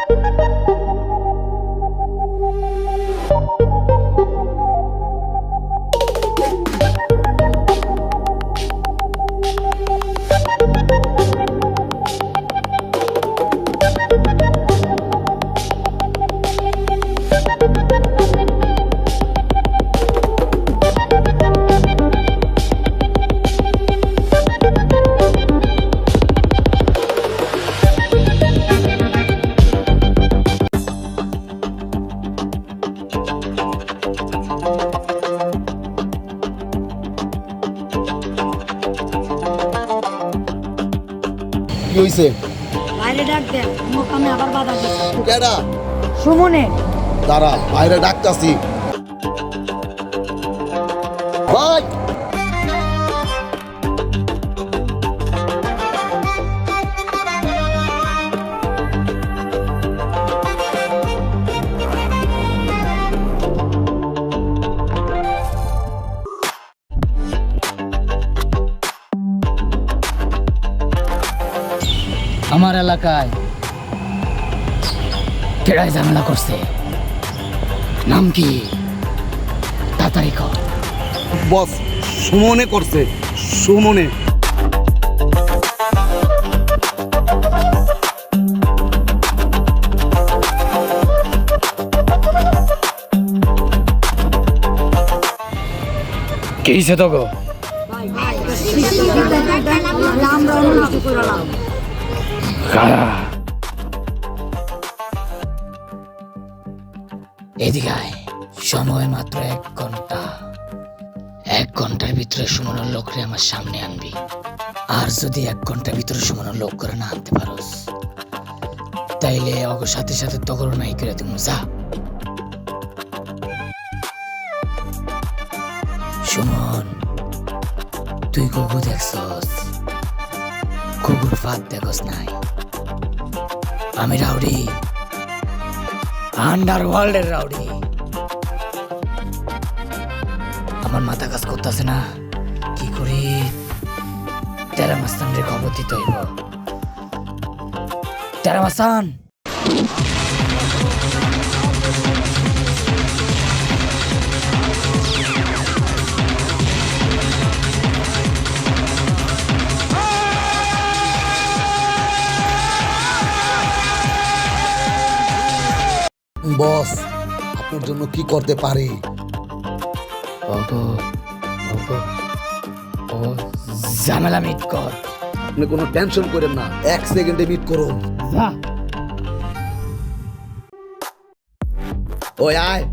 কি হইছে? বাইরে ডাক দেন, মুখ আমি আবার বাধা দিচ্ছি। কেডা? সুমনে দাঁড়া, বাইরে ডাকতাছি। ভাই আমার এলাকায় কেডাই ঝামেলা করছে? নাম কি? তাড়াতাড়ি কর। বস, সুমনে করছে। সুমনে। কি হইছে তো গো? আমরা অন্য কিছু করলাম। কারা? এদিকে আয়। সময় মাত্র 1 ঘন্টা। 1 ঘন্টার ভিতরে সুমনের লোকরে আমার সামনে আনবি। আর যদি 1 ঘন্টার ভিতরে সুমনের লোক করে না আনতে পারোস, তাইলে ওর সাথে সাথে তগর নাই করে তুমি যা। সুমন, তুই কুকুর দেখছস? কুকুর ফাঁদ দেখস নাই? আমি রাউডি, আন্ডারওয়ার্ল্ডের রাউডি। আমার মাথা কাজ করতেছে না, কি করি? তেরা মাস্তানরে খবর দিতে হইব। তেরা মাস্তান, বস, আপনার জন্য কি করতে পারি? ঝামেলা মিট কর। আপনি কোনো টেনশন করেন না, 1 সেকেন্ডে মিট করুন। যা। ওই আয়,